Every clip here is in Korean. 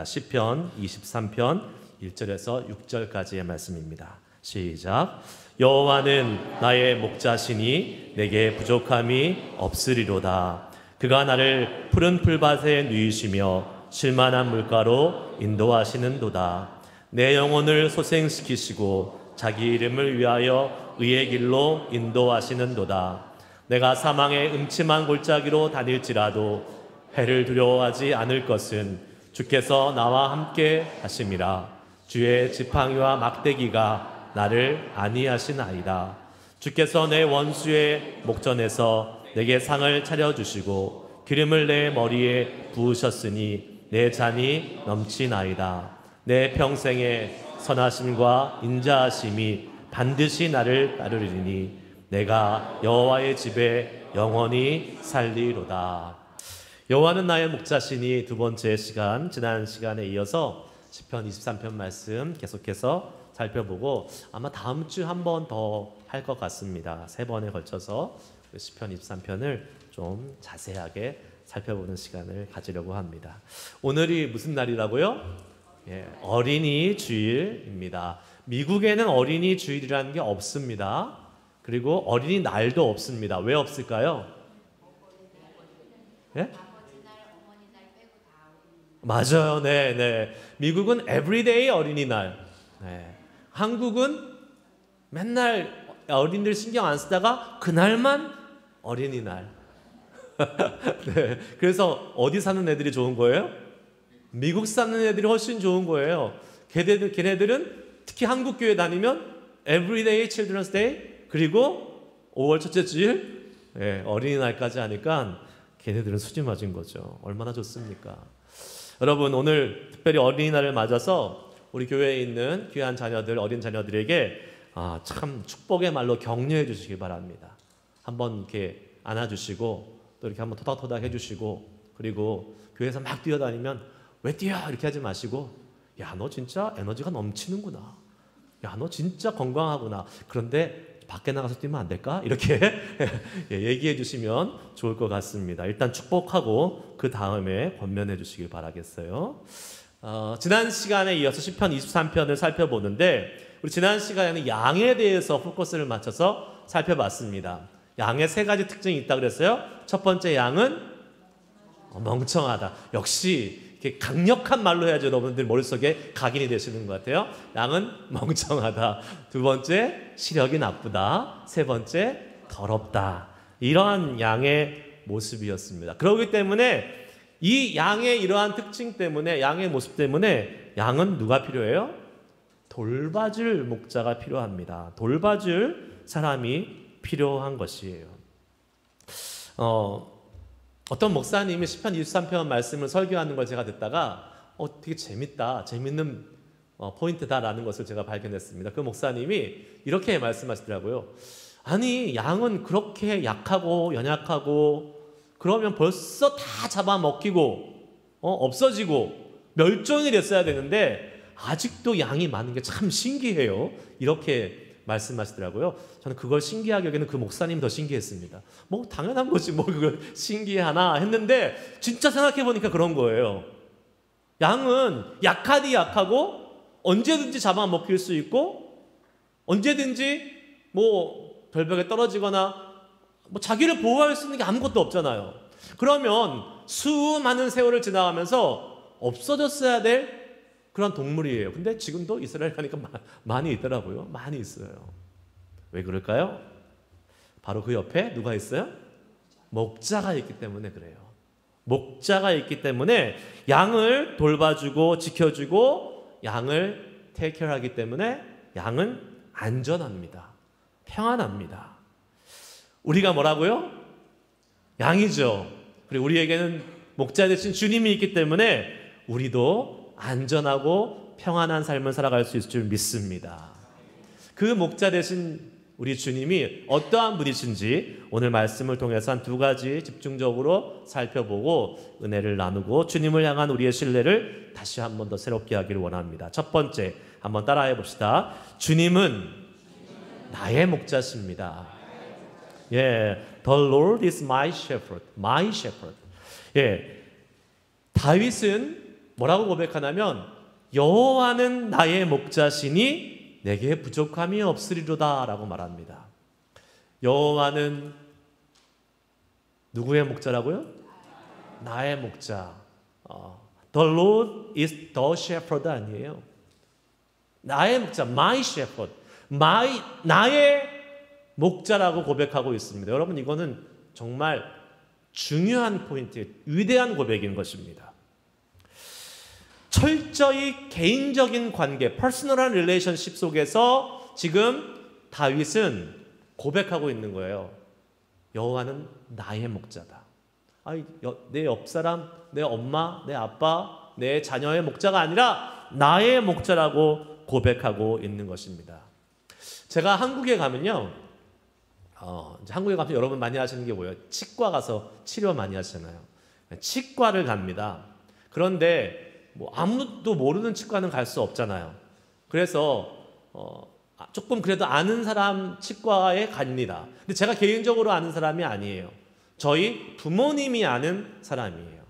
시편 23편 1절에서 6절까지의 말씀입니다. 시작. 여호와는 나의 목자시니 내게 부족함이 없으리로다. 그가 나를 푸른 풀밭에 누이시며 쉴만한 물가로 인도하시는도다. 내 영혼을 소생시키시고 자기 이름을 위하여 의의 길로 인도하시는도다. 내가 사망의 음침한 골짜기로 다닐지라도 해를 두려워하지 않을 것은 주께서 나와 함께 하심이라. 주의 지팡이와 막대기가 나를 안위하시나이다. 주께서 내 원수의 목전에서 내게 상을 차려주시고 기름을 내 머리에 부으셨으니 내 잔이 넘치나이다. 내 평생의 선하심과 인자하심이 반드시 나를 따르리니 내가 여호와의 집에 영원히 살리로다. 여호와는 나의 목자시니 두 번째 시간, 지난 시간에 이어서 시편 23편 말씀 계속해서 살펴보고 아마 다음 주 한 번 더 할 것 같습니다. 세 번에 걸쳐서 시편 23편을 좀 자세하게 살펴보는 시간을 가지려고 합니다. 오늘이 무슨 날이라고요? 어린이 주일입니다. 미국에는 어린이 주일이라는 게 없습니다. 그리고 어린이 날도 없습니다. 왜 없을까요? 예? 맞아요. 네. 미국은 everyday 어린이날. 네. 한국은 맨날 어린이들 신경 안 쓰다가 그날만 어린이날. 네. 그래서 어디 사는 애들이 좋은 거예요? 미국 사는 애들이 훨씬 좋은 거예요. 걔네들은 특히 한국 교회 다니면 everyday children's day 그리고 5월 첫째 주일 어린이날까지 하니까 걔네들은 수지 맞은 거죠. 얼마나 좋습니까? 여러분, 오늘 특별히 어린이날을 맞아서 우리 교회에 있는 귀한 자녀들, 어린 자녀들에게 참 축복의 말로 격려해 주시기 바랍니다. 한번 이렇게 안아주시고 또 이렇게 한번 토닥토닥 해주시고, 그리고 교회에서 막 뛰어다니면 왜 뛰어? 이렇게 하지 마시고, 야, 너 진짜 에너지가 넘치는구나. 야, 너 진짜 건강하구나. 그런데 밖에 나가서 뛰면 안 될까? 이렇게 얘기해 주시면 좋을 것 같습니다. 일단 축복하고 그 다음에 권면해 주시길 바라겠어요. 지난 시간에 이어서 시편 23편을 살펴보는데, 우리 지난 시간에는 양에 대해서 포커스를 맞춰서 살펴봤습니다. 양의 세 가지 특징이 있다고 그랬어요. 첫 번째, 양은 멍청하다. 역시 이렇게 강력한 말로 해야지 여러분들 머릿속에 각인이 되시는 것 같아요. 양은 멍청하다. 두 번째, 시력이 나쁘다. 세 번째, 더럽다. 이러한 양의 모습이었습니다. 그렇기 때문에 이 양의 이러한 특징 때문에, 양의 모습 때문에 양은 누가 필요해요? 돌봐줄 목자가 필요합니다. 돌봐줄 사람이 필요한 것이에요. 어떤 목사님이 시편 23편 말씀을 설교하는 걸 제가 듣다가 되게 재밌다, 재밌는 포인트다라는 것을 제가 발견했습니다. 그 목사님이 이렇게 말씀하시더라고요. 아니, 양은 그렇게 약하고 연약하고 그러면 벌써 다 잡아먹히고 없어지고 멸종이 됐어야 되는데 아직도 양이 많은 게 참 신기해요. 이렇게 말씀하시더라고요. 저는 그걸 신기하게 여기는 그 목사님이 더 신기했습니다. 뭐 당연한 거지 뭐 그걸 신기하나 했는데 진짜 생각해보니까 그런 거예요. 양은 약하디 약하고 언제든지 잡아먹힐 수 있고 언제든지 뭐 절벽에 떨어지거나 뭐 자기를 보호할 수 있는 게 아무것도 없잖아요. 그러면 수많은 세월을 지나가면서 없어졌어야 될 그런 동물이에요. 근데 지금도 이스라엘 가니까 많이 있더라고요. 많이 있어요. 왜 그럴까요? 바로 그 옆에 누가 있어요? 목자가 있기 때문에 그래요. 목자가 있기 때문에 양을 돌봐주고 지켜주고 양을 테이크하기 때문에 양은 안전합니다. 평안합니다. 우리가 뭐라고요? 양이죠. 그리고 우리에게는 목자 대신 주님이 있기 때문에 우리도 안전하고 평안한 삶을 살아갈 수 있을 줄 믿습니다. 그 목자 대신 우리 주님이 어떠한 분이신지 오늘 말씀을 통해서 한 두 가지 집중적으로 살펴보고 은혜를 나누고 주님을 향한 우리의 신뢰를 다시 한 번 더 새롭게 하기를 원합니다. 첫 번째, 한번 따라해 봅시다. 주님은 나의 목자십니다. The Lord is my shepherd. My shepherd. 다윗은 뭐라고 고백하냐면 여호와는 나의 목자시니 내게 부족함이 없으리로다 라고 말합니다. 여호와는 누구의 목자라고요? 나의 목자. The Lord is the shepherd 아니에요. 나의 목자, my shepherd. 나의 목자라고 고백하고 있습니다. 여러분, 이거는 정말 중요한 포인트, 위대한 고백인 것입니다. 철저히 개인적인 관계, 퍼스널한 릴레이션십 속에서 지금 다윗은 고백하고 있는 거예요. 여호와는 나의 목자다. 내 옆사람, 내 엄마, 내 아빠, 내 자녀의 목자가 아니라 나의 목자라고 고백하고 있는 것입니다. 제가 한국에 가면요, 한국에 가면 여러분 많이 하시는 게 뭐예요? 치과 가서 치료 많이 하시잖아요. 치과를 갑니다. 그런데 뭐 아무도 모르는 치과는 갈 수 없잖아요. 그래서 조금 그래도 아는 사람 치과에 갑니다. 근데 제가 개인적으로 아는 사람이 아니에요. 저희 부모님이 아는 사람이에요.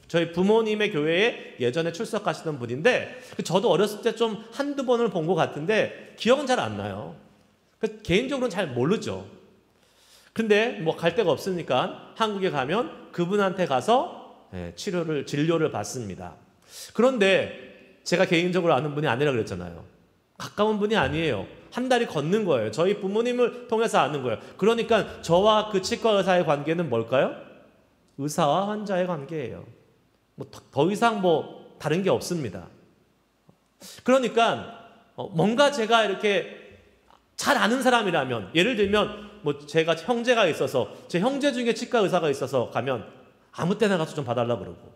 저희 부모님의 교회에 예전에 출석하시던 분인데 저도 어렸을 때 좀 한두 번을 본 것 같은데 기억은 잘 안 나요. 개인적으로는 잘 모르죠. 근데 뭐 갈 데가 없으니까 한국에 가면 그분한테 가서 진료를 받습니다. 그런데 제가 개인적으로 아는 분이 아니라 그랬잖아요. 가까운 분이 아니에요. 한 다리 걷는 거예요. 저희 부모님을 통해서 아는 거예요. 그러니까 저와 그 치과 의사의 관계는 뭘까요? 의사와 환자의 관계예요. 뭐 더 이상 뭐 다른 게 없습니다. 그러니까 뭔가 제가 이렇게 잘 아는 사람이라면, 예를 들면 뭐 제가 형제가 있어서 제 형제 중에 치과 의사가 있어서 가면 아무 때나 가서 좀 봐달라 그러고,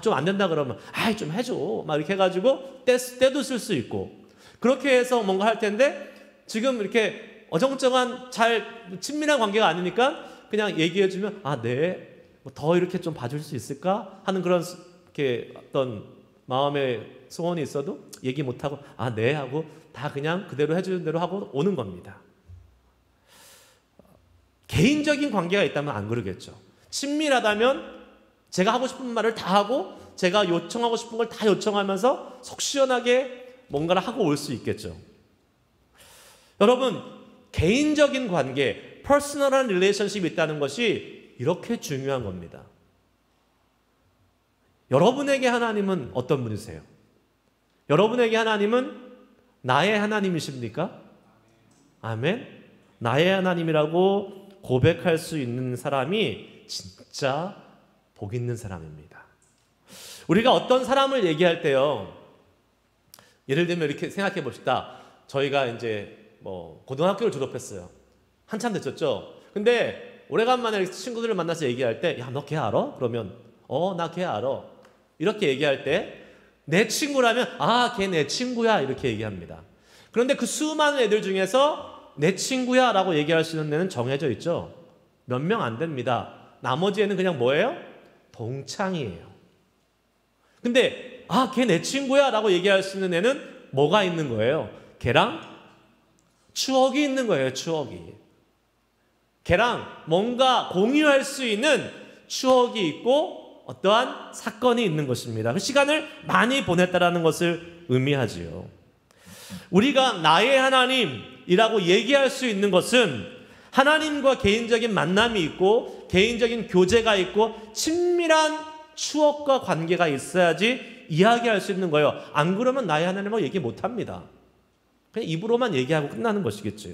좀 안 된다 그러면 좀 해줘 막 이렇게 해가지고 때도 쓸 수 있고, 그렇게 해서 뭔가 할 텐데 지금 이렇게 어정쩡한 잘 친밀한 관계가 아니니까 그냥 얘기해주면 네, 뭐 더 이렇게 좀 봐줄 수 있을까 하는 그런 이렇게 어떤 마음의 소원이 있어도 얘기 못하고 네 하고 다 그냥 그대로 해주는 대로 하고 오는 겁니다. 개인적인 관계가 있다면 안 그러겠죠. 친밀하다면 제가 하고 싶은 말을 다 하고 제가 요청하고 싶은 걸 다 요청하면서 속 시원하게 뭔가를 하고 올 수 있겠죠. 여러분, 개인적인 관계, 퍼스널한 릴레이션십이 있다는 것이 이렇게 중요한 겁니다. 여러분에게 하나님은 어떤 분이세요? 여러분에게 하나님은 나의 하나님이십니까? 아멘. 나의 하나님이라고 고백할 수 있는 사람이 진짜 복 있는 사람입니다. 우리가 어떤 사람을 얘기할 때요, 예를 들면 이렇게 생각해 봅시다. 저희가 이제 뭐 고등학교를 졸업했어요. 한참 됐었죠. 근데 오래간만에 친구들을 만나서 얘기할 때, 야, 너 걔 알아? 그러면 나 걔 알아. 이렇게 얘기할 때 내 친구라면 걔 내 친구야 이렇게 얘기합니다. 그런데 그 수많은 애들 중에서 내 친구야 라고 얘기할 수 있는 애는 정해져 있죠. 몇 명 안 됩니다. 나머지 애는 그냥 뭐예요? 동창이에요. 근데 걔 내 친구야 라고 얘기할 수 있는 애는 뭐가 있는 거예요? 걔랑 추억이 있는 거예요. 추억이. 걔랑 뭔가 공유할 수 있는 추억이 있고 어떠한 사건이 있는 것입니다. 그 시간을 많이 보냈다라는 것을 의미하지요. 우리가 나의 하나님이라고 얘기할 수 있는 것은 하나님과 개인적인 만남이 있고 개인적인 교제가 있고 친밀한 추억과 관계가 있어야지 이야기할 수 있는 거예요. 안 그러면 나의 하나님하고 얘기 못합니다. 그냥 입으로만 얘기하고 끝나는 것이겠죠.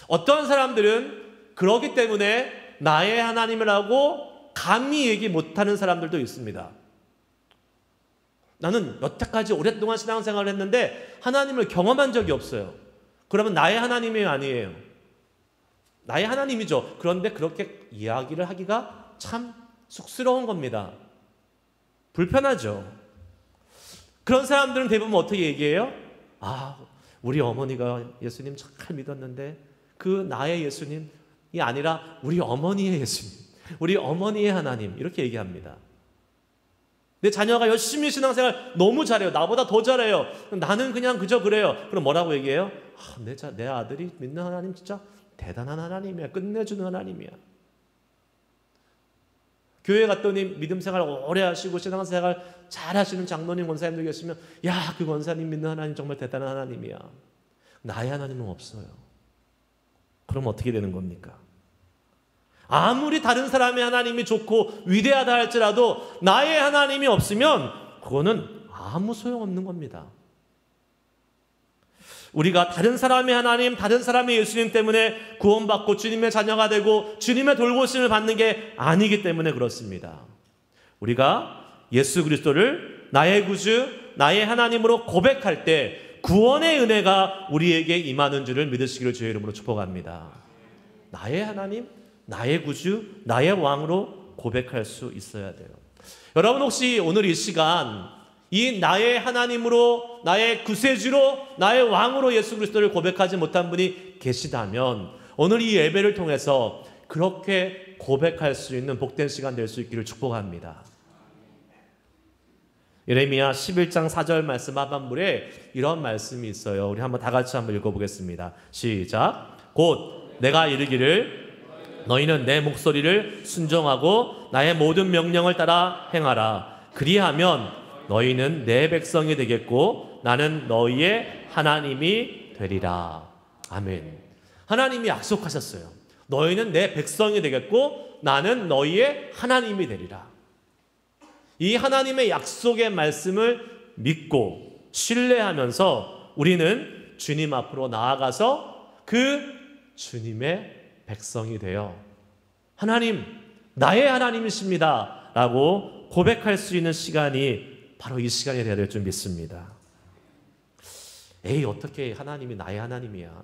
어떠한 사람들은 그러기 때문에 나의 하나님이라고 감히 얘기 못하는 사람들도 있습니다. 나는 여태까지 오랫동안 신앙생활을 했는데 하나님을 경험한 적이 없어요. 그러면 나의 하나님이 아니에요. 나의 하나님이죠. 그런데 그렇게 이야기를 하기가 참 쑥스러운 겁니다. 불편하죠. 그런 사람들은 대부분 어떻게 얘기해요? 우리 어머니가 예수님 잘 믿었는데 그 나의 예수님이 아니라 우리 어머니의 예수님, 우리 어머니의 하나님 이렇게 얘기합니다. 내 자녀가 열심히 신앙생활 너무 잘해요. 나보다 더 잘해요. 나는 그냥 그저 그래요. 그럼 뭐라고 얘기해요? 내 아들이 믿는 하나님 진짜 대단한 하나님이야. 끝내주는 하나님이야. 교회 갔더니 믿음 생활 오래 하시고 신앙생활 잘 하시는 장로님, 권사님들 계시면 야, 그 권사님 믿는 하나님 정말 대단한 하나님이야. 나의 하나님은 없어요. 그럼 어떻게 되는 겁니까? 아무리 다른 사람의 하나님이 좋고 위대하다 할지라도 나의 하나님이 없으면 그거는 아무 소용없는 겁니다. 우리가 다른 사람의 하나님, 다른 사람의 예수님 때문에 구원받고 주님의 자녀가 되고 주님의 돌보심을 받는 게 아니기 때문에 그렇습니다. 우리가 예수 그리스도를 나의 구주, 나의 하나님으로 고백할 때 구원의 은혜가 우리에게 임하는 줄을 믿으시기를 주의 이름으로 축복합니다. 나의 하나님, 나의 구주, 나의 왕으로 고백할 수 있어야 돼요. 여러분 혹시 오늘 이 시간 이 나의 하나님으로, 나의 구세주로, 나의 왕으로 예수 그리스도를 고백하지 못한 분이 계시다면 오늘 이 예배를 통해서 그렇게 고백할 수 있는 복된 시간 될 수 있기를 축복합니다. 예레미야 11장 4절 말씀 하반부에 이런 말씀이 있어요. 우리 한번 다 같이 한번 읽어보겠습니다. 시작. 곧 내가 이르기를 너희는 내 목소리를 순종하고 나의 모든 명령을 따라 행하라. 그리하면 너희는 내 백성이 되겠고 나는 너희의 하나님이 되리라. 아멘. 하나님이 약속하셨어요. 너희는 내 백성이 되겠고 나는 너희의 하나님이 되리라. 이 하나님의 약속의 말씀을 믿고 신뢰하면서 우리는 주님 앞으로 나아가서 그 주님의 백성이 되어 하나님, 나의 하나님이십니다 라고 고백할 수 있는 시간이 바로 이 시간이 되어야 될 줄 믿습니다. 에이, 어떻게 하나님이 나의 하나님이야.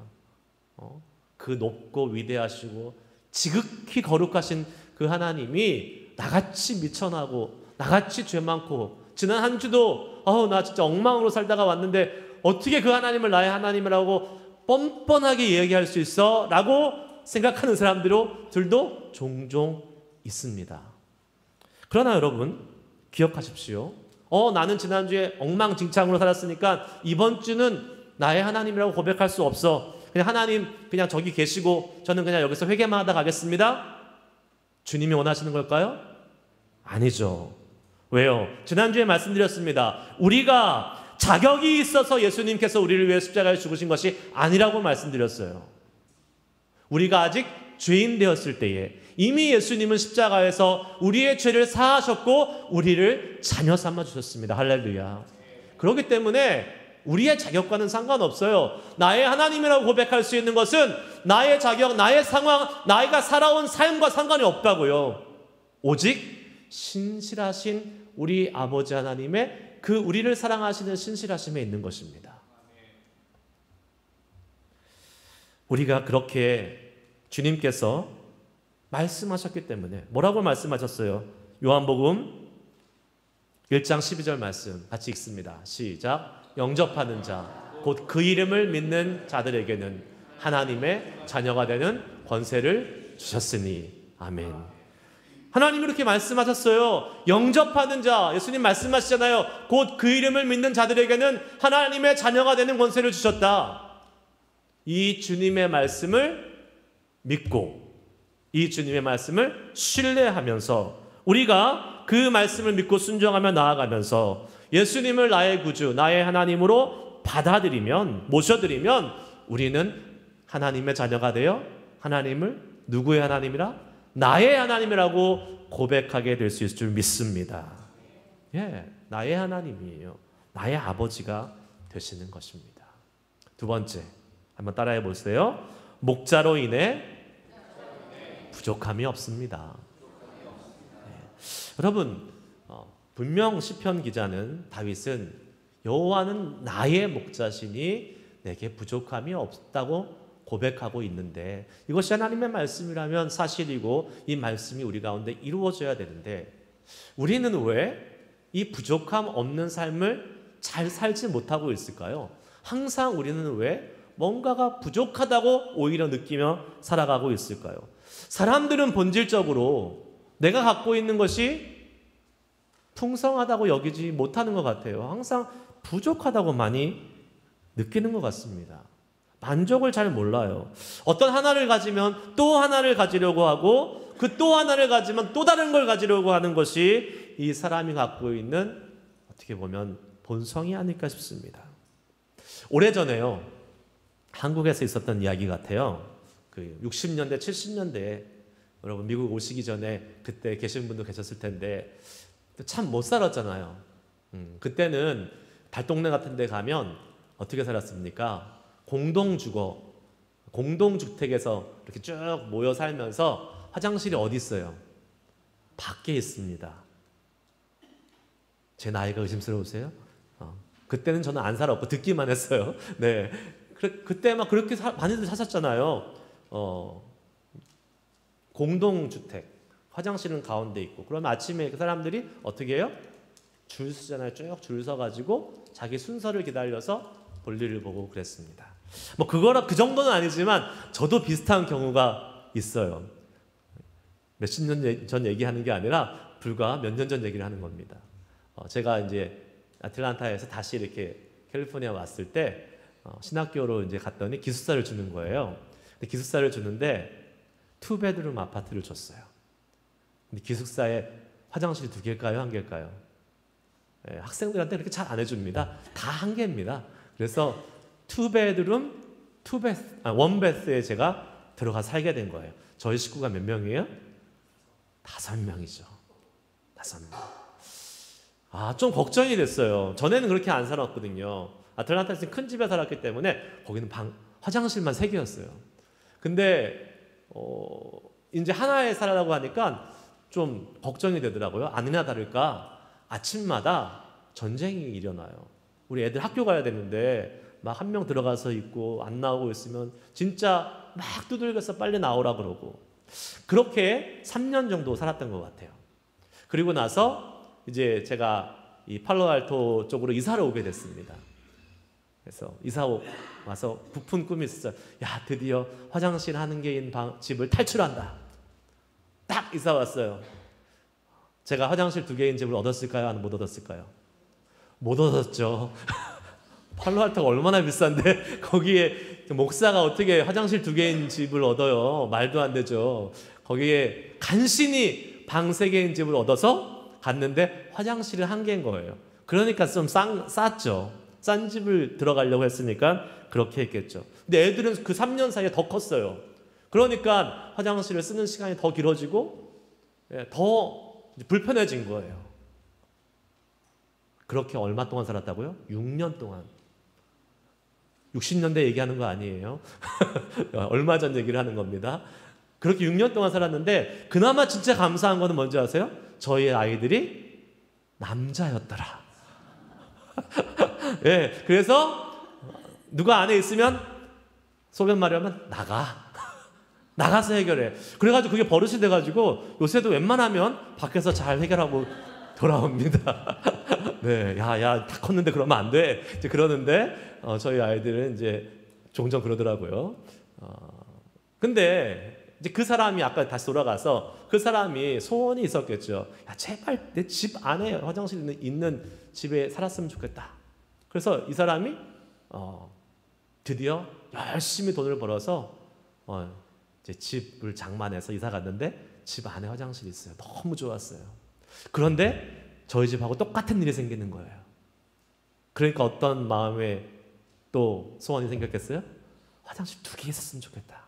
그 높고 위대하시고 지극히 거룩하신 그 하나님이 나같이 미천하고 나같이 죄 많고 지난 한 주도 나 진짜 엉망으로 살다가 왔는데 어떻게 그 하나님을 나의 하나님이라고 뻔뻔하게 얘기할 수 있어? 라고 생각하는 사람들도 종종 있습니다. 그러나 여러분 기억하십시오. 나는 지난주에 엉망진창으로 살았으니까 이번 주는 나의 하나님이라고 고백할 수 없어. 그냥 하나님 그냥 저기 계시고 저는 그냥 여기서 회개만 하다 가겠습니다. 주님이 원하시는 걸까요? 아니죠. 왜요? 지난주에 말씀드렸습니다. 우리가 자격이 있어서 예수님께서 우리를 위해 십자가에 죽으신 것이 아니라고 말씀드렸어요. 우리가 아직 죄인 되었을 때에 이미 예수님은 십자가에서 우리의 죄를 사하셨고 우리를 자녀 삼아 주셨습니다. 할렐루야. 그렇기 때문에 우리의 자격과는 상관없어요. 나의 하나님이라고 고백할 수 있는 것은 나의 자격, 나의 상황, 나이가 살아온 삶과 상관이 없다고요. 오직 신실하신 우리 아버지 하나님의 그 우리를 사랑하시는 신실하심에 있는 것입니다. 우리가 그렇게 주님께서 말씀하셨기 때문에 뭐라고 말씀하셨어요? 요한복음 1장 12절 말씀 같이 읽습니다. 시작. 영접하는 자 곧 그 이름을 믿는 자들에게는 하나님의 자녀가 되는 권세를 주셨으니. 아멘. 하나님이 이렇게 말씀하셨어요. 영접하는 자, 예수님 말씀하시잖아요. 곧 그 이름을 믿는 자들에게는 하나님의 자녀가 되는 권세를 주셨다. 이 주님의 말씀을 믿고 이 주님의 말씀을 신뢰하면서 우리가 그 말씀을 믿고 순종하며 나아가면서 예수님을 나의 구주, 나의 하나님으로 받아들이면, 모셔드리면 우리는 하나님의 자녀가 되어 하나님을 누구의 하나님이라? 나의 하나님이라고 고백하게 될 수 있을 줄 믿습니다. 예, 나의 하나님이에요. 나의 아버지가 되시는 것입니다. 두 번째, 한번 따라해 보세요. 목자로 인해 부족함이 없습니다. 네. 여러분, 분명 시편 기자는 다윗은 여호와는 나의 목자시니 내게 부족함이 없다고 고백하고 있는데 이것이 하나님의 말씀이라면 사실이고 이 말씀이 우리 가운데 이루어져야 되는데 우리는 왜 이 부족함 없는 삶을 잘 살지 못하고 있을까요? 항상 우리는 왜 뭔가가 부족하다고 오히려 느끼며 살아가고 있을까요? 사람들은 본질적으로 내가 갖고 있는 것이 풍성하다고 여기지 못하는 것 같아요. 항상 부족하다고 많이 느끼는 것 같습니다. 만족을 잘 몰라요. 어떤 하나를 가지면 또 하나를 가지려고 하고 그 또 하나를 가지면 또 다른 걸 가지려고 하는 것이 이 사람이 갖고 있는 어떻게 보면 본성이 아닐까 싶습니다. 오래전에요, 한국에서 있었던 이야기 같아요. 그 60년대, 70년대에 여러분 미국 오시기 전에 그때 계신 분도 계셨을 텐데 참 못 살았잖아요. 그때는 달동네 같은 데 가면 어떻게 살았습니까? 공동주택에서 이렇게 쭉 모여 살면서 화장실이 어디 있어요? 밖에 있습니다. 제 나이가 의심스러우세요? 그때는 저는 안 살았고 듣기만 했어요. 네, 그때 막 그렇게 많이들 사셨잖아요. 공동주택, 화장실은 가운데 있고, 그러면 아침에 그 사람들이 어떻게 해요? 줄 서잖아요. 쭉 줄 서가지고 자기 순서를 기다려서 볼일을 보고 그랬습니다. 뭐 그 정도는 아니지만 저도 비슷한 경우가 있어요. 몇십 년 전 얘기하는 게 아니라 불과 몇 년 전 얘기를 하는 겁니다. 제가 이제 아틀란타에서 다시 이렇게 캘리포니아 왔을 때 신학교로 이제 갔더니 기숙사를 주는 거예요. 근데 기숙사를 주는데 투베드룸 아파트를 줬어요. 근데 기숙사에 화장실 2개일까요? 1개일까요? 예, 학생들한테 그렇게 잘 안 해줍니다. 다 1개입니다. 그래서 원베스에 제가 들어가 살게 된 거예요. 저희 식구가 몇 명이에요? 5명이죠. 5명. 좀 걱정이 됐어요. 전에는 그렇게 안 살았거든요. 아틀란타에서 큰 집에 살았기 때문에 거기는 화장실만 3개였어요. 근데 이제 하나에 살라고 하니까 좀 걱정이 되더라고요. 아니나 다를까 아침마다 전쟁이 일어나요. 우리 애들 학교 가야 되는데 막 1명 들어가서 있고 안 나오고 있으면 진짜 막 두들겨서 빨리 나오라 그러고, 그렇게 3년 정도 살았던 것 같아요. 그리고 나서 이제 제가 이 팔로알토 쪽으로 이사를 오게 됐습니다. 그래서 이사 와서 부푼 꿈이 있었어요. 야, 드디어 화장실 하는 개인 집을 탈출한다. 딱 이사 왔어요. 제가 화장실 2개인 집을 얻었을까요? 아니면 못 얻었을까요? 못 얻었죠. 팔로알토가 얼마나 비싼데 거기에 목사가 어떻게 화장실 2개인 집을 얻어요? 말도 안 되죠. 거기에 간신히 방 3개인 집을 얻어서 갔는데 화장실은 1개인 거예요. 그러니까 좀 쌌죠. 싼 집을 들어가려고 했으니까 그렇게 했겠죠. 근데 애들은 그 3년 사이에 더 컸어요. 그러니까 화장실을 쓰는 시간이 더 길어지고 더 불편해진 거예요. 그렇게 얼마 동안 살았다고요? 6년 동안. 60년대 얘기하는 거 아니에요. 얼마 전 얘기를 하는 겁니다. 그렇게 6년 동안 살았는데 그나마 진짜 감사한 거는 뭔지 아세요? 저희 아이들이 남자였더라. 예, 그래서 누가 안에 있으면 소변 마려면 나가서 해결해. 그래가지고 그게 버릇이 돼가지고 요새도 웬만하면 밖에서 잘 해결하고 돌아옵니다. 네, 야, 다 컸는데 그러면 안 돼. 이제 그러는데 저희 아이들은 이제 종종 그러더라고요. 근데 이제 그 사람이 아까 다시 돌아가서 그 사람이 소원이 있었겠죠. 야, 제발 내 집 안에 화장실 있는 집에 살았으면 좋겠다. 그래서 이 사람이 드디어 열심히 돈을 벌어서 이제 집을 장만해서 이사 갔는데 집 안에 화장실이 있어요. 너무 좋았어요. 그런데 저희 집하고 똑같은 일이 생기는 거예요. 그러니까 어떤 마음에 또 소원이 생겼겠어요? 화장실 2개 있었으면 좋겠다.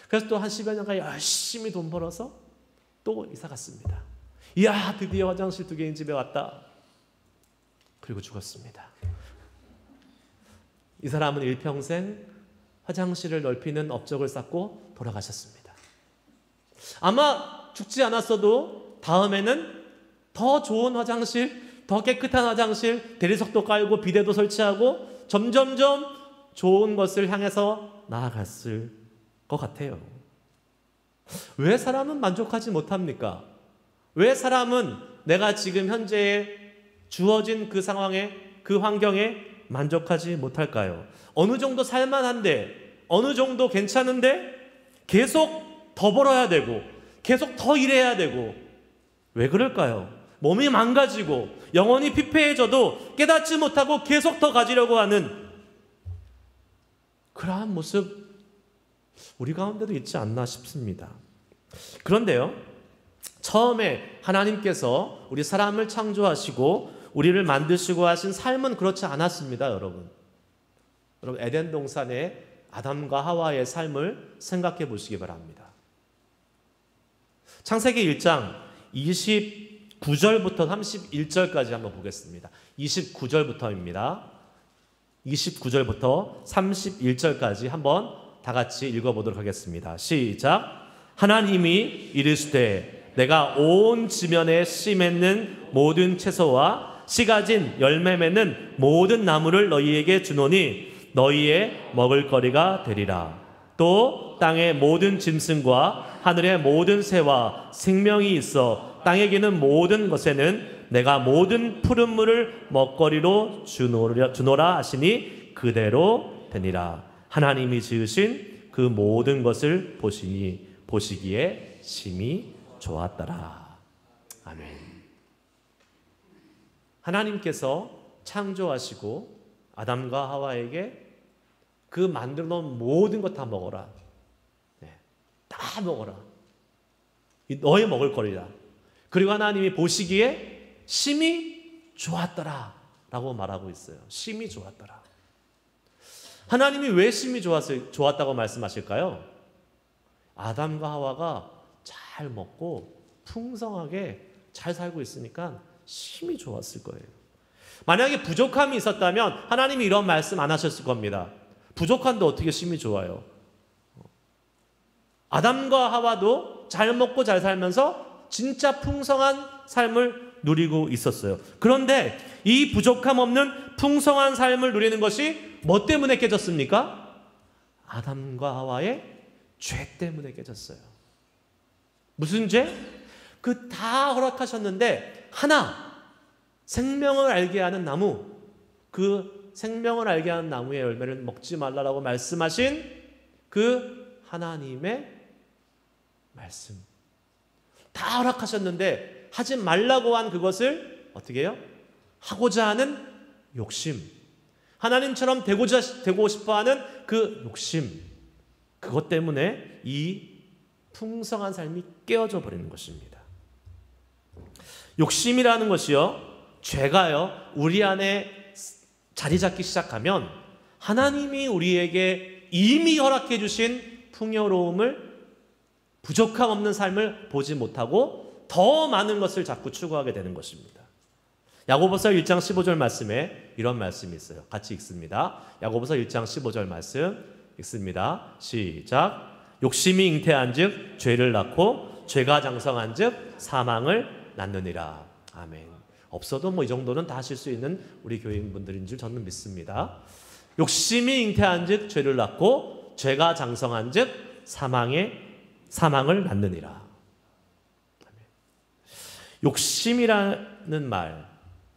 그래서 또 한 10여 년간 열심히 돈 벌어서 또 이사 갔습니다. 이야, 드디어 화장실 2개인 집에 왔다. 그리고 죽었습니다. 이 사람은 일평생 화장실을 넓히는 업적을 쌓고 돌아가셨습니다. 아마 죽지 않았어도 다음에는 더 좋은 화장실, 더 깨끗한 화장실, 대리석도 깔고 비데도 설치하고 점점점 좋은 것을 향해서 나아갔을 것 같아요. 왜 사람은 만족하지 못합니까? 왜 사람은 내가 지금 현재 주어진 그 상황에, 그 환경에 만족하지 못할까요? 어느 정도 살만한데, 어느 정도 괜찮은데 계속 더 벌어야 되고 계속 더 일해야 되고, 왜 그럴까요? 몸이 망가지고 영혼이 피폐해져도 깨닫지 못하고 계속 더 가지려고 하는 그러한 모습 우리 가운데도 있지 않나 싶습니다. 그런데요, 처음에 하나님께서 우리 사람을 창조하시고 우리를 만드시고 하신 삶은 그렇지 않았습니다, 여러분. 여러분, 에덴 동산의 아담과 하와의 삶을 생각해 보시기 바랍니다. 창세기 1장 29절부터 31절까지 한번 보겠습니다. 29절부터입니다. 29절부터 31절까지 한번 다 같이 읽어보도록 하겠습니다. 시작. 하나님이 이르시되 내가 온 지면에 씨 맺는 모든 채소와 씨 가진 열매 맺는 모든 나무를 너희에게 주노니 너희의 먹을거리가 되리라. 또 땅의 모든 짐승과 하늘의 모든 새와 생명이 있어 땅에 기는 모든 것에는 내가 모든 푸른 물을 먹거리로 주노라 하시니 그대로 되니라. 하나님이 지으신 그 모든 것을 보시기에 심히 좋았더라. 아멘. 하나님께서 창조하시고 아담과 하와에게 그 만들어 놓은 모든 것 다 먹어라. 네, 다 먹어라. 너희 먹을 거리다. 그리고 하나님이 보시기에 심히 좋았더라 라고 말하고 있어요. 심히 좋았더라. 하나님이 왜 심히 좋았다고 말씀하실까요? 아담과 하와가 잘 먹고 풍성하게 잘 살고 있으니까 심히 좋았을 거예요. 만약에 부족함이 있었다면 하나님이 이런 말씀 안 하셨을 겁니다. 부족한데 어떻게 심히 좋아요? 아담과 하와도 잘 먹고 잘 살면서 진짜 풍성한 삶을 누리고 있었어요. 그런데 이 부족함 없는 풍성한 삶을 누리는 것이 뭐 때문에 깨졌습니까? 아담과 하와의 죄 때문에 깨졌어요. 무슨 죄? 그 다 허락하셨는데 하나, 생명을 알게 하는 나무, 그 생명을 알게 하는 나무의 열매를 먹지 말라라고 말씀하신 그 하나님의 말씀. 다 허락하셨는데 하지 말라고 한 그것을 어떻게 해요? 하고자 하는 욕심. 하나님처럼 되고 싶어하는 그 욕심. 그것 때문에 이 풍성한 삶이 깨어져 버리는 것입니다. 욕심이라는 것이요, 죄가요, 우리 안에 자리 잡기 시작하면 하나님이 우리에게 이미 허락해 주신 풍요로움을, 부족함 없는 삶을 보지 못하고 더 많은 것을 자꾸 추구하게 되는 것입니다. 야고보서 1장 15절 말씀에 이런 말씀이 있어요. 같이 읽습니다. 야고보서 1장 15절 말씀 읽습니다. 시작. 욕심이 잉태한 즉 죄를 낳고 죄가 장성한 즉 사망을 낳느니라. 아멘. 없어도 이 정도는 다 하실 수 있는 우리 교인분들인 줄 저는 믿습니다. 욕심이 잉태한 즉 죄를 낳고 죄가 장성한 즉 사망을 낳느니라. 아멘. 욕심이라는 말,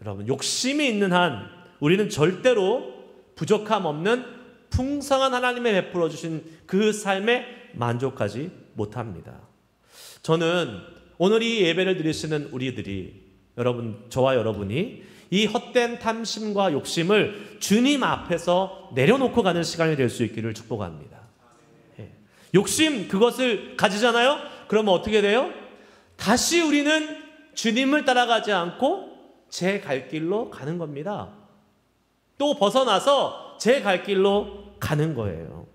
여러분, 욕심이 있는 한 우리는 절대로 부족함 없는 풍성한 하나님의 베풀어 주신 그 삶에 만족하지 못합니다. 저는 오늘 이 예배를 드리시는 우리들이, 여러분, 저와 여러분이 이 헛된 탐심과 욕심을 주님 앞에서 내려놓고 가는 시간이 될 수 있기를 축복합니다. 욕심, 그것을 가지잖아요? 그러면 어떻게 돼요? 다시 우리는 주님을 따라가지 않고 제 갈 길로 가는 겁니다. 또 벗어나서 제 갈 길로 가는 거예요.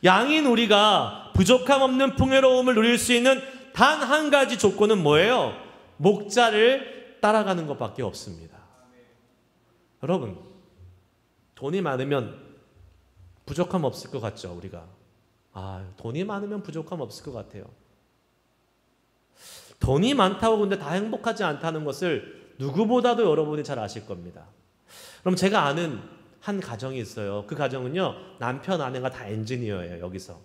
양인 우리가 부족함 없는 풍요로움을 누릴 수 있는 단 한 가지 조건은 뭐예요? 목자를 따라가는 것밖에 없습니다. 여러분, 돈이 많으면 부족함 없을 것 같죠, 우리가? 돈이 많으면 부족함 없을 것 같아요. 돈이 많다고 근데 다 행복하지 않다는 것을 누구보다도 여러분이 잘 아실 겁니다. 그럼 제가 아는 한 가정이 있어요. 그 가정은요, 남편, 아내가 다 엔지니어예요, 여기서.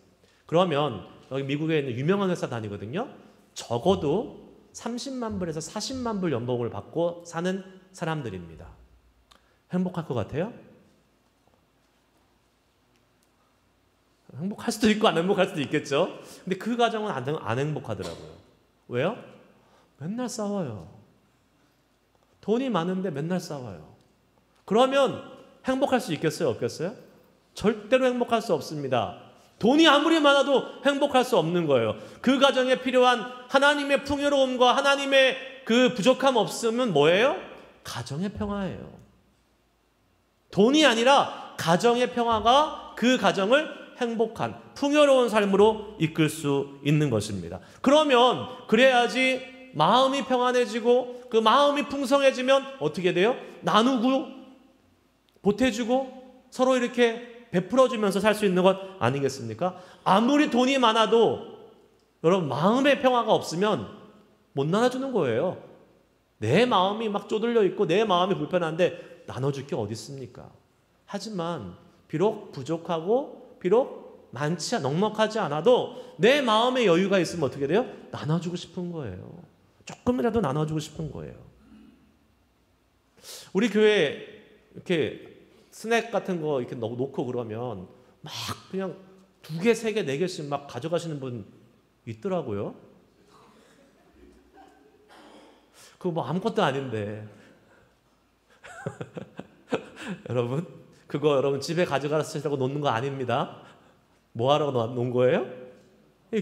그러면 여기 미국에 있는 유명한 회사 다니거든요. 적어도 30만 불에서 40만 불 연봉을 받고 사는 사람들입니다. 행복할 것 같아요? 행복할 수도 있고 안 행복할 수도 있겠죠. 근데 그 가정은 안 행복하더라고요. 왜요? 맨날 싸워요. 돈이 많은데 맨날 싸워요. 그러면 행복할 수 있겠어요? 없겠어요? 절대로 행복할 수 없습니다. 돈이 아무리 많아도 행복할 수 없는 거예요. 그 가정에 필요한 하나님의 풍요로움과 하나님의 그 부족함 없으면 뭐예요? 가정의 평화예요. 돈이 아니라 가정의 평화가 그 가정을 행복한 풍요로운 삶으로 이끌 수 있는 것입니다. 그러면 그래야지 마음이 평안해지고 그 마음이 풍성해지면 어떻게 돼요? 나누고 보태주고 서로 이렇게 베풀어주면서 살 수 있는 것 아니겠습니까? 아무리 돈이 많아도 여러분 마음의 평화가 없으면 못 나눠주는 거예요. 내 마음이 막 쪼들려 있고 내 마음이 불편한데 나눠줄 게 어디 있습니까? 하지만 비록 부족하고 비록 넉넉하지 않아도 내 마음의 여유가 있으면 어떻게 돼요? 나눠주고 싶은 거예요. 조금이라도 나눠주고 싶은 거예요. 우리 교회 이렇게 스낵 같은 거 이렇게 놓고 그러면 막 그냥 2개, 3개, 4개씩 막 가져가시는 분 있더라고요. 그거 뭐 아무것도 아닌데. 여러분, 그거 여러분 집에 가져가시라고 놓는 거 아닙니다. 뭐 하라고 놓은 거예요?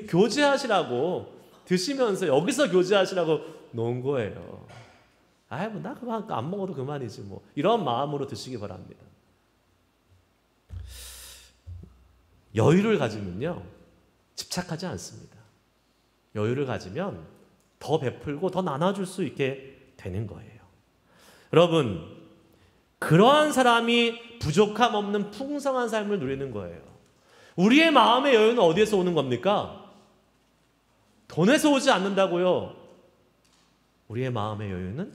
교제하시라고 드시면서 여기서 교제하시라고 놓은 거예요. 아이 뭐 나 그만 안 먹어도 그만이지 뭐 이런 마음으로 드시기 바랍니다. 여유를 가지면요 집착하지 않습니다. 여유를 가지면 더 베풀고 더 나눠줄 수 있게 되는 거예요. 여러분 그러한 사람이 부족함 없는 풍성한 삶을 누리는 거예요. 우리의 마음의 여유는 어디에서 오는 겁니까? 돈에서 오지 않는다고요. 우리의 마음의 여유는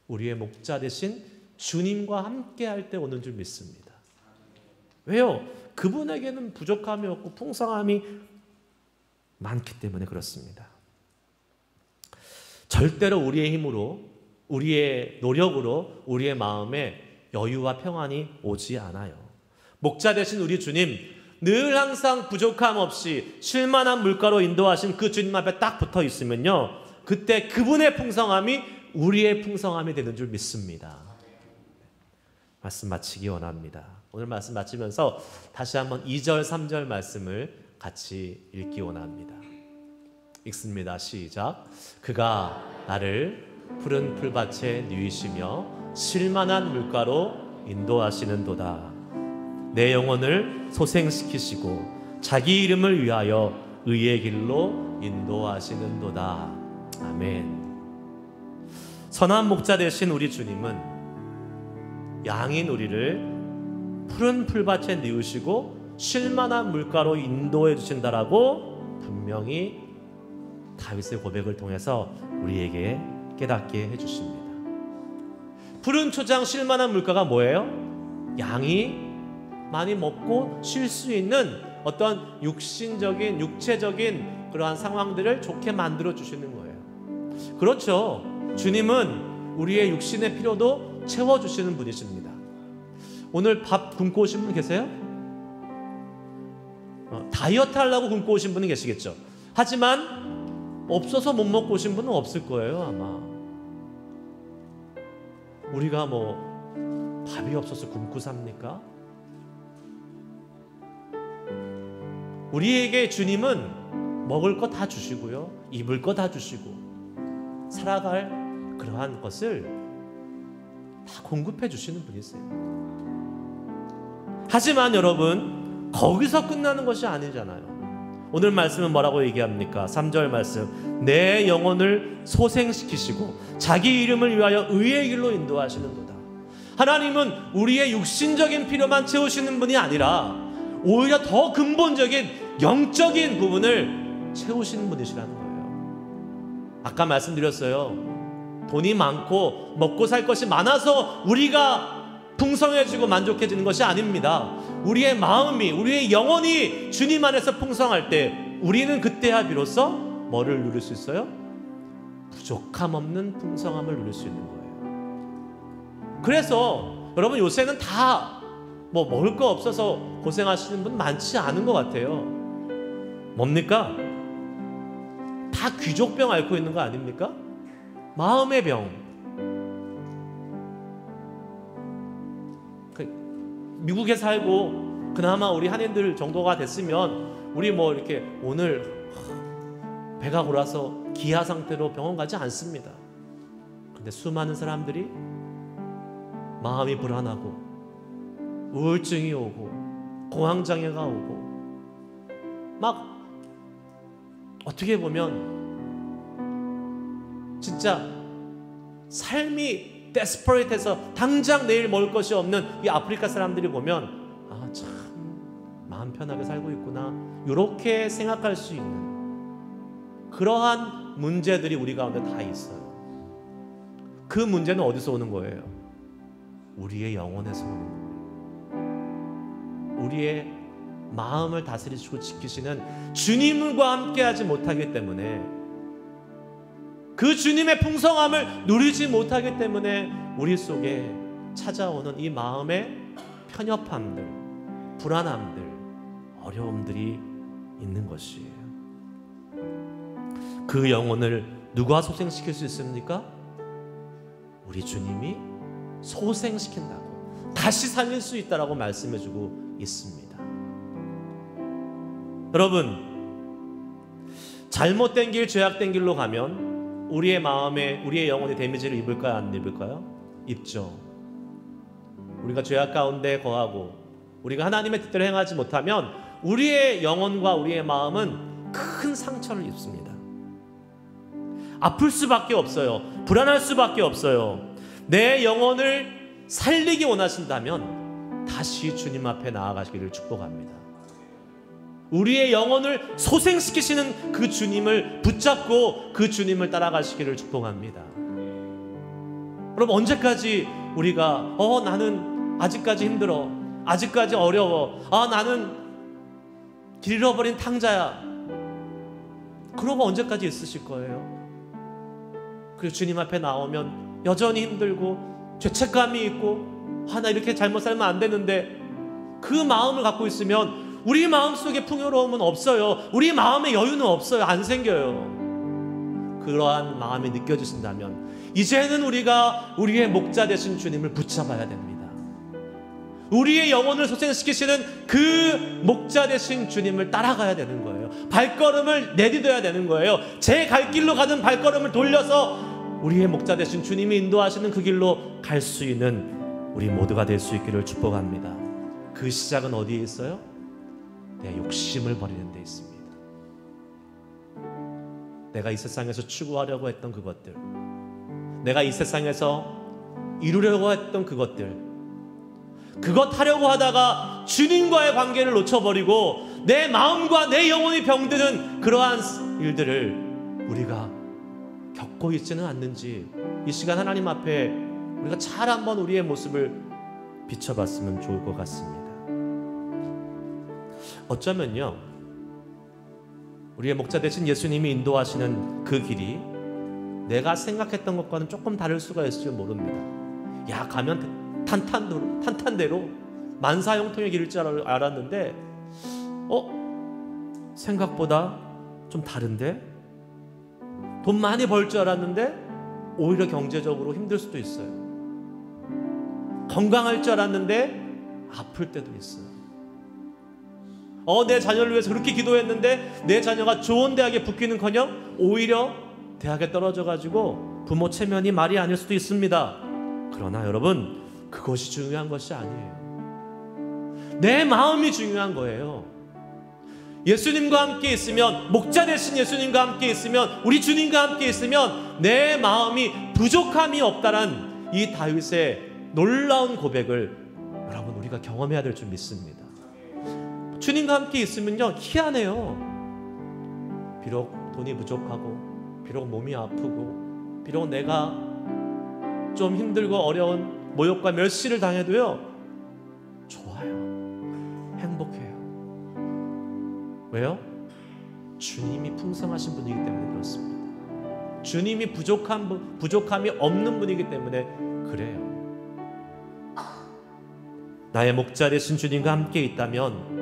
우리의 목자 되신 주님과 함께 할 때 오는 줄 믿습니다. 왜요? 그분에게는 부족함이 없고 풍성함이 많기 때문에 그렇습니다. 절대로 우리의 힘으로 우리의 노력으로 우리의 마음에 여유와 평안이 오지 않아요. 목자 되신 우리 주님 늘 항상 부족함 없이 쉴만한 물가로 인도하신 그 주님 앞에 딱 붙어 있으면요 그때 그분의 풍성함이 우리의 풍성함이 되는 줄 믿습니다. 말씀 마치기 원합니다. 오늘 말씀 마치면서 다시 한번 2절 3절 말씀을 같이 읽기 원합니다. 읽습니다. 시작. 그가 나를 푸른 풀밭에 누이시며 쉴만한 물가로 인도하시는도다. 내 영혼을 소생시키시고 자기 이름을 위하여 의의 길로 인도하시는도다. 아멘. 선한 목자 되신 우리 주님은 양인 우리를 푸른 풀밭에 뉘우시고 쉴만한 물가로 인도해 주신다라고 분명히 다윗의 고백을 통해서 우리에게 깨닫게 해주십니다. 푸른 초장 쉴만한 물가가 뭐예요? 양이 많이 먹고 쉴 수 있는 어떤 육신적인 육체적인 그러한 상황들을 좋게 만들어 주시는 거예요. 그렇죠. 주님은 우리의 육신의 필요도 채워주시는 분이십니다. 오늘 밥 굶고 오신 분 계세요? 다이어트 하려고 굶고 오신 분은 계시겠죠. 하지만 없어서 못 먹고 오신 분은 없을 거예요 아마. 우리가 뭐 밥이 없어서 굶고 삽니까? 우리에게 주님은 먹을 거 다 주시고요 입을 거 다 주시고 살아갈 그러한 것을 다 공급해 주시는 분이세요. 하지만 여러분 거기서 끝나는 것이 아니잖아요. 오늘 말씀은 뭐라고 얘기합니까? 3절 말씀. 내 영혼을 소생시키시고 자기 이름을 위하여 의의 길로 인도하시는도다. 하나님은 우리의 육신적인 필요만 채우시는 분이 아니라 오히려 더 근본적인 영적인 부분을 채우시는 분이시라는 거예요. 아까 말씀드렸어요. 돈이 많고 먹고 살 것이 많아서 우리가 풍성해지고 만족해지는 것이 아닙니다. 우리의 마음이 우리의 영혼이 주님 안에서 풍성할 때 우리는 그때야 비로소 뭐를 누릴 수 있어요? 부족함 없는 풍성함을 누릴 수 있는 거예요. 그래서 여러분 요새는 다 뭐 먹을 거 없어서 고생하시는 분 많지 않은 것 같아요. 뭡니까? 다 귀족병 앓고 있는 거 아닙니까? 마음의 병. 미국에 살고 그나마 우리 한인들 정도가 됐으면 우리 뭐 이렇게 오늘 배가 골아서 기아 상태로 병원 가지 않습니다. 근데 수많은 사람들이 마음이 불안하고 우울증이 오고 공황장애가 오고 막 어떻게 보면 진짜 삶이 데스퍼레이트해서 당장 내일 먹을 것이 없는 이 아프리카 사람들이 보면 아, 참 마음 편하게 살고 있구나 이렇게 생각할 수 있는 그러한 문제들이 우리 가운데 다 있어요. 그 문제는 어디서 오는 거예요? 우리의 영혼에서 오는 거예요. 우리의 마음을 다스리시고 지키시는 주님과 함께하지 못하기 때문에, 그 주님의 풍성함을 누리지 못하기 때문에 우리 속에 찾아오는 이 마음의 편협함들, 불안함들, 어려움들이 있는 것이에요. 그 영혼을 누가 소생시킬 수 있습니까? 우리 주님이 소생시킨다고, 다시 살릴 수 있다라고 말씀해주고 있습니다. 여러분, 잘못된 길, 죄악된 길로 가면 우리의 마음에, 우리의 영혼이 데미지를 입을까요? 안 입을까요? 입죠. 우리가 죄악 가운데 거하고 우리가 하나님의 뜻대로 행하지 못하면 우리의 영혼과 우리의 마음은 큰 상처를 입습니다. 아플 수밖에 없어요. 불안할 수밖에 없어요. 내 영혼을 살리기 원하신다면 다시 주님 앞에 나아가시기를 축복합니다. 우리의 영혼을 소생시키시는 그 주님을 붙잡고 그 주님을 따라가시기를 축복합니다. 여러분, 언제까지 우리가 나는 아직까지 힘들어, 아직까지 어려워, 나는 길 잃어버린 탕자야, 그러고 언제까지 있으실 거예요? 그리고 주님 앞에 나오면 여전히 힘들고 죄책감이 있고 나 이렇게 잘못 살면 안 되는데, 그 마음을 갖고 있으면 우리 마음속에 풍요로움은 없어요. 우리 마음에 여유는 없어요. 안 생겨요. 그러한 마음이 느껴지신다면 이제는 우리가 우리의 목자 되신 주님을 붙잡아야 됩니다. 우리의 영혼을 소생시키시는 그 목자 되신 주님을 따라가야 되는 거예요. 발걸음을 내디뎌야 되는 거예요. 제 갈 길로 가는 발걸음을 돌려서 우리의 목자 되신 주님이 인도하시는 그 길로 갈 수 있는 우리 모두가 될 수 있기를 축복합니다. 그 시작은 어디에 있어요? 내 욕심을 버리는 데 있습니다. 내가 이 세상에서 추구하려고 했던 그것들, 내가 이 세상에서 이루려고 했던 그것들, 그것 하려고 하다가 주님과의 관계를 놓쳐버리고 내 마음과 내 영혼이 병드는 그러한 일들을 우리가 겪고 있지는 않는지, 이 시간 하나님 앞에 우리가 잘 한번 우리의 모습을 비춰봤으면 좋을 것 같습니다. 어쩌면요, 우리의 목자 되신 예수님이 인도하시는 그 길이 내가 생각했던 것과는 조금 다를 수가 있을지 모릅니다. 야, 가면 탄탄대로 만사형통의 길일 줄 알았는데 생각보다 좀 다른데, 돈 많이 벌 줄 알았는데 오히려 경제적으로 힘들 수도 있어요. 건강할 줄 알았는데 아플 때도 있어요. 내 자녀를 위해서 그렇게 기도했는데 내 자녀가 좋은 대학에 붙기는커녕 오히려 대학에 떨어져가지고 부모 체면이 말이 아닐 수도 있습니다. 그러나 여러분, 그것이 중요한 것이 아니에요. 내 마음이 중요한 거예요. 예수님과 함께 있으면, 목자 되신 예수님과 함께 있으면, 우리 주님과 함께 있으면 내 마음이 부족함이 없다란 이 다윗의 놀라운 고백을 여러분, 우리가 경험해야 될 줄 믿습니다. 주님과 함께 있으면요, 희한해요. 비록 돈이 부족하고, 비록 몸이 아프고, 비록 내가 좀 힘들고 어려운 모욕과 멸시를 당해도요, 좋아요. 행복해요. 왜요? 주님이 풍성하신 분이기 때문에 그렇습니다. 주님이 부족함이 없는 분이기 때문에 그래요. 나의 목자 되신 주님과 함께 있다면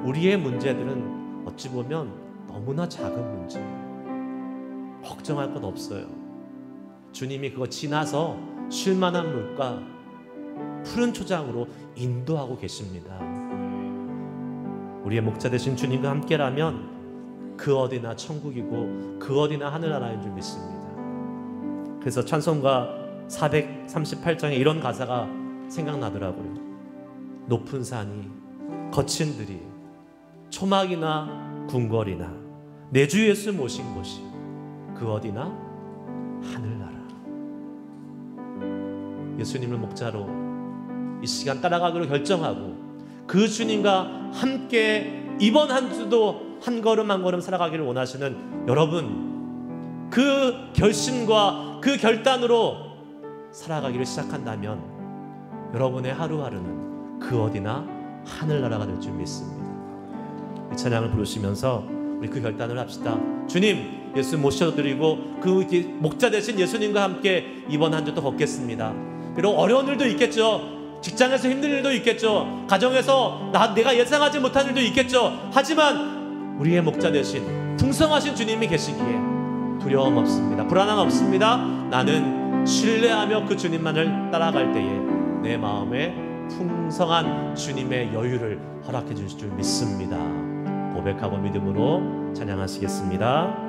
우리의 문제들은 어찌 보면 너무나 작은 문제예요. 걱정할 것 없어요. 주님이 그거 지나서 쉴만한 물가, 푸른 초장으로 인도하고 계십니다. 우리의 목자 되신 주님과 함께라면 그 어디나 천국이고 그 어디나 하늘나라인 줄 믿습니다. 그래서 찬송가 438장에 이런 가사가 생각나더라고요. 높은 산이 거친 들이 초막이나 궁궐이나 내 주 예수 모신 곳이 그 어디나 하늘나라. 예수님을 목자로 이 시간 따라가기로 결정하고 그 주님과 함께 이번 한 주도 한 걸음 한 걸음 살아가기를 원하시는 여러분, 그 결심과 그 결단으로 살아가기를 시작한다면 여러분의 하루하루는 그 어디나 하늘나라가 될 줄 믿습니다. 이 찬양을 부르시면서 우리 그 결단을 합시다. 주님, 예수 모셔드리고 그 목자 되신 예수님과 함께 이번 한 주도 걷겠습니다. 비록 어려운 일도 있겠죠. 직장에서 힘든 일도 있겠죠. 가정에서 내가 예상하지 못한 일도 있겠죠. 하지만 우리의 목자 되신 풍성하신 주님이 계시기에 두려움 없습니다. 불안함 없습니다. 나는 신뢰하며 그 주님만을 따라갈 때에 내 마음에 풍성한 주님의 여유를 허락해 주실 줄 믿습니다. 고백하고 믿음으로 찬양하시겠습니다.